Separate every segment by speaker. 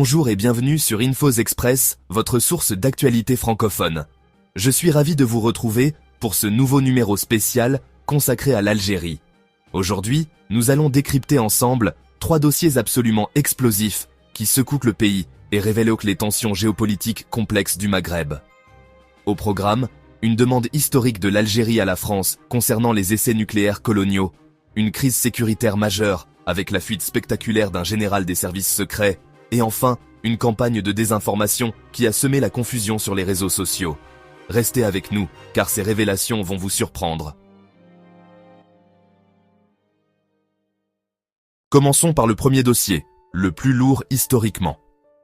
Speaker 1: Bonjour et bienvenue sur Infos Express, votre source d'actualité francophone. Je suis ravi de vous retrouver pour ce nouveau numéro spécial consacré à l'Algérie. Aujourd'hui, nous allons décrypter ensemble 3 dossiers absolument explosifs qui secouent le pays et révèlent les tensions géopolitiques complexes du Maghreb. Au programme, une demande historique de l'Algérie à la France concernant les essais nucléaires coloniaux, une crise sécuritaire majeure avec la fuite spectaculaire d'un général des services secrets, et enfin, une campagne de désinformation qui a semé la confusion sur les réseaux sociaux. Restez avec nous, car ces révélations vont vous surprendre. Commençons par le premier dossier, le plus lourd historiquement.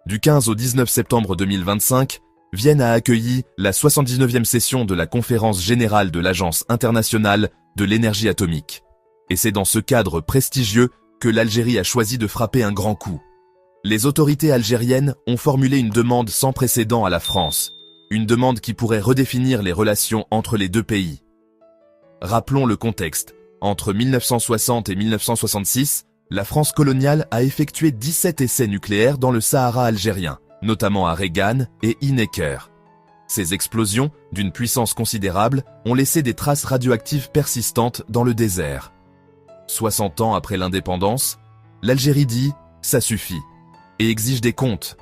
Speaker 1: Du 15 au 19 septembre 2025, Vienne a accueilli la 79e session de la Conférence générale de l'Agence internationale de l'énergie atomique. Et c'est dans ce cadre prestigieux que l'Algérie a choisi de frapper un grand coup. Les autorités algériennes ont formulé une demande sans précédent à la France, une demande qui pourrait redéfinir les relations entre les deux pays. Rappelons le contexte. Entre 1960 et 1966, la France coloniale a effectué 17 essais nucléaires dans le Sahara algérien, notamment à Regan et Ineker. Ces explosions, d'une puissance considérable, ont laissé des traces radioactives persistantes dans le désert. 60 ans après l'indépendance, l'Algérie dit « ça suffit » et exige des comptes.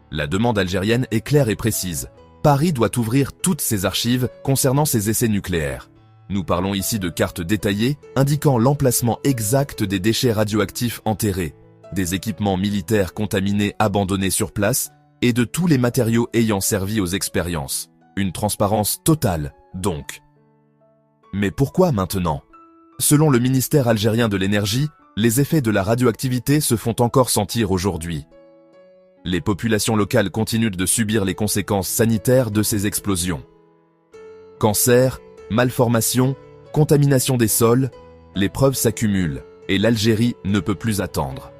Speaker 1: La demande algérienne est claire et précise. Paris doit ouvrir toutes ses archives concernant ces essais nucléaires. Nous parlons ici de cartes détaillées indiquant l'emplacement exact des déchets radioactifs enterrés, des équipements militaires contaminés abandonnés sur place et de tous les matériaux ayant servi aux expériences. Une transparence totale, donc. Mais pourquoi maintenant ? Selon le ministère algérien de l'énergie, les effets de la radioactivité se font encore sentir aujourd'hui. Les populations locales continuent de subir les conséquences sanitaires de ces explosions. Cancer, malformation, contamination des sols, les preuves s'accumulent et l'Algérie ne peut plus attendre.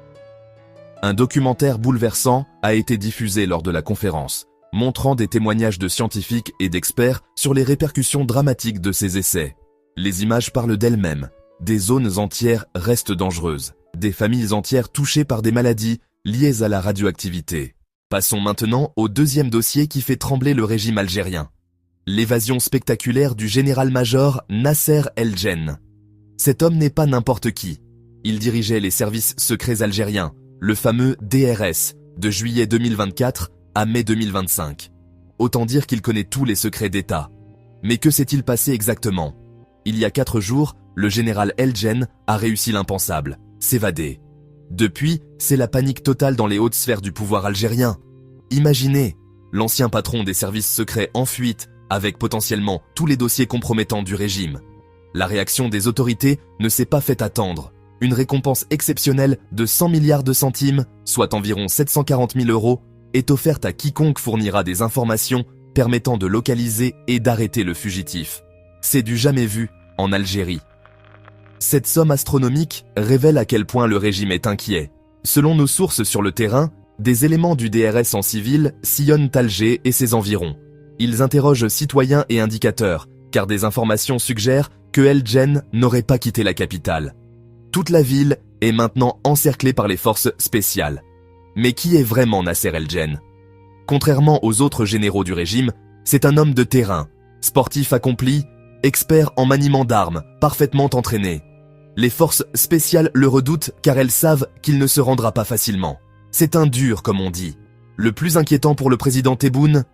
Speaker 1: Un documentaire bouleversant a été diffusé lors de la conférence, montrant des témoignages de scientifiques et d'experts sur les répercussions dramatiques de ces essais. Les images parlent d'elles-mêmes. Des zones entières restent dangereuses, des familles entières touchées par des maladies liées à la radioactivité. Passons maintenant au deuxième dossier qui fait trembler le régime algérien. L'évasion spectaculaire du général-major Nasser El-Djen. Cet homme n'est pas n'importe qui. Il dirigeait les services secrets algériens, le fameux DRS, de juillet 2024 à mai 2025. Autant dire qu'il connaît tous les secrets d'État. Mais que s'est-il passé exactement ? Il y a 4 jours, le général El-Djen a réussi l'impensable, s'évader. Depuis, c'est la panique totale dans les hautes sphères du pouvoir algérien. Imaginez, l'ancien patron des services secrets en fuite, avec potentiellement tous les dossiers compromettants du régime. La réaction des autorités ne s'est pas fait attendre. Une récompense exceptionnelle de 100 milliards de centimes, soit environ 740 000 €, est offerte à quiconque fournira des informations permettant de localiser et d'arrêter le fugitif. C'est du jamais vu en Algérie. Cette somme astronomique révèle à quel point le régime est inquiet. Selon nos sources sur le terrain, des éléments du DRS en civil sillonnent Alger et ses environs. Ils interrogent citoyens et indicateurs, car des informations suggèrent que El-Djen n'aurait pas quitté la capitale. Toute la ville est maintenant encerclée par les forces spéciales. Mais qui est vraiment Nasser El-Djen ? Contrairement aux autres généraux du régime, c'est un homme de terrain, sportif accompli, expert en maniement d'armes, parfaitement entraîné. Les forces spéciales le redoutent car elles savent qu'il ne se rendra pas facilement. C'est un dur, comme on dit. Le plus inquiétant pour le président Tebboune,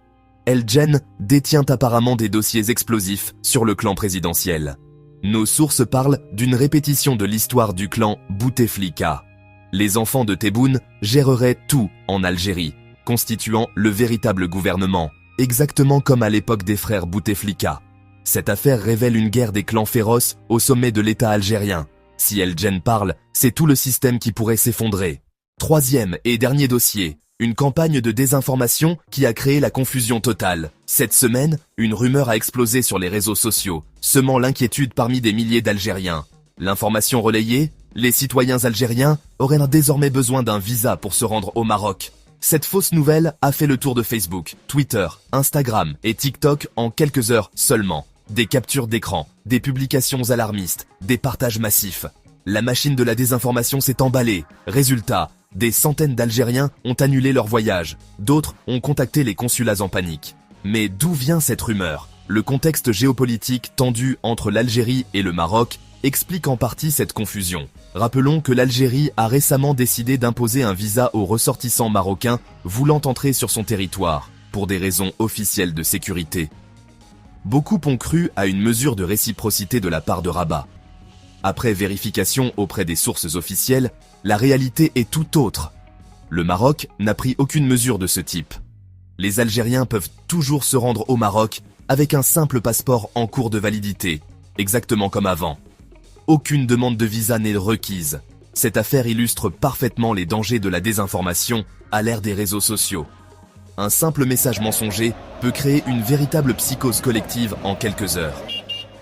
Speaker 1: El-Djen détient apparemment des dossiers explosifs sur le clan présidentiel. Nos sources parlent d'une répétition de l'histoire du clan Bouteflika. Les enfants de Tebboune géreraient tout en Algérie, constituant le véritable gouvernement, exactement comme à l'époque des frères Bouteflika. Cette affaire révèle une guerre des clans féroces au sommet de l'État algérien. Si El-Djen parle, c'est tout le système qui pourrait s'effondrer. Troisième et dernier dossier, une campagne de désinformation qui a créé la confusion totale. Cette semaine, une rumeur a explosé sur les réseaux sociaux, semant l'inquiétude parmi des milliers d'Algériens. L'information relayée, les citoyens algériens auraient désormais besoin d'un visa pour se rendre au Maroc. Cette fausse nouvelle a fait le tour de Facebook, Twitter, Instagram et TikTok en quelques heures seulement. Des captures d'écran, des publications alarmistes, des partages massifs. La machine de la désinformation s'est emballée. Résultat, Des centaines d'Algériens ont annulé leur voyage, d'autres ont contacté les consulats en panique. Mais d'où vient cette rumeur? Le contexte géopolitique tendu entre l'Algérie et le Maroc explique en partie cette confusion. Rappelons que l'Algérie a récemment décidé d'imposer un visa aux ressortissants marocains voulant entrer sur son territoire, pour des raisons officielles de sécurité. Beaucoup ont cru à une mesure de réciprocité de la part de Rabat. Après vérification auprès des sources officielles, la réalité est tout autre. Le Maroc n'a pris aucune mesure de ce type. Les Algériens peuvent toujours se rendre au Maroc avec un simple passeport en cours de validité, exactement comme avant. Aucune demande de visa n'est requise. Cette affaire illustre parfaitement les dangers de la désinformation à l'ère des réseaux sociaux. Un simple message mensonger peut créer une véritable psychose collective en quelques heures.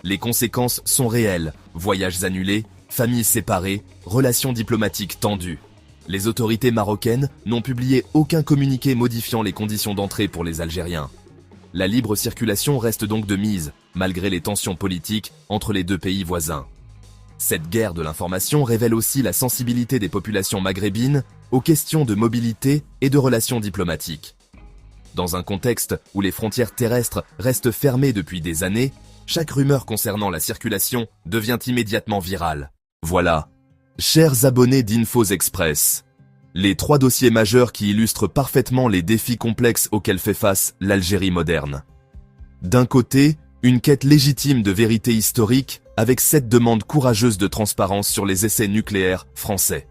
Speaker 1: Les conséquences sont réelles, voyages annulés, familles séparées, relations diplomatiques tendues. Les autorités marocaines n'ont publié aucun communiqué modifiant les conditions d'entrée pour les Algériens. La libre circulation reste donc de mise, malgré les tensions politiques entre les deux pays voisins. Cette guerre de l'information révèle aussi la sensibilité des populations maghrébines aux questions de mobilité et de relations diplomatiques. Dans un contexte où les frontières terrestres restent fermées depuis des années, chaque rumeur concernant la circulation devient immédiatement virale. Voilà. Chers abonnés d'Infos Express, les 3 dossiers majeurs qui illustrent parfaitement les défis complexes auxquels fait face l'Algérie moderne. D'un côté, une quête légitime de vérité historique avec 7 demandes courageuses de transparence sur les essais nucléaires français.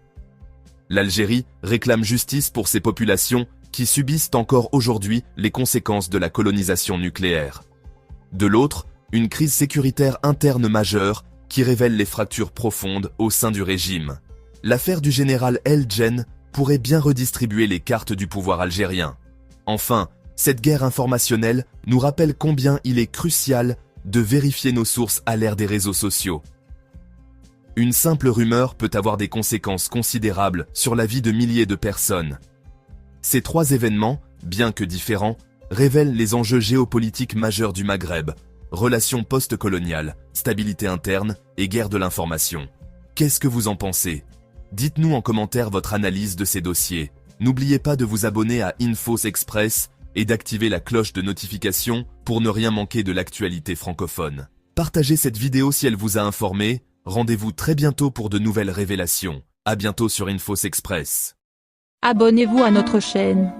Speaker 1: L'Algérie réclame justice pour ses populations qui subissent encore aujourd'hui les conséquences de la colonisation nucléaire. De l'autre, une crise sécuritaire interne majeure qui révèle les fractures profondes au sein du régime. L'affaire du général El Djen pourrait bien redistribuer les cartes du pouvoir algérien. Enfin, cette guerre informationnelle nous rappelle combien il est crucial de vérifier nos sources à l'ère des réseaux sociaux. Une simple rumeur peut avoir des conséquences considérables sur la vie de milliers de personnes. Ces 3 événements, bien que différents, révèlent les enjeux géopolitiques majeurs du Maghreb, relations post-coloniales, stabilité interne et guerre de l'information. Qu'est-ce que vous en pensez? Dites-nous en commentaire votre analyse de ces dossiers. N'oubliez pas de vous abonner à Infos Express et d'activer la cloche de notification pour ne rien manquer de l'actualité francophone. Partagez cette vidéo si elle vous a informé. Rendez-vous très bientôt pour de nouvelles révélations. À bientôt sur Infos Express.
Speaker 2: Abonnez-vous à notre chaîne.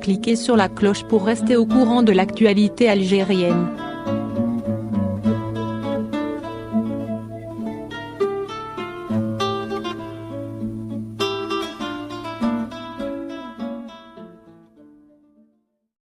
Speaker 2: Cliquez sur la cloche pour rester au courant de l'actualité algérienne.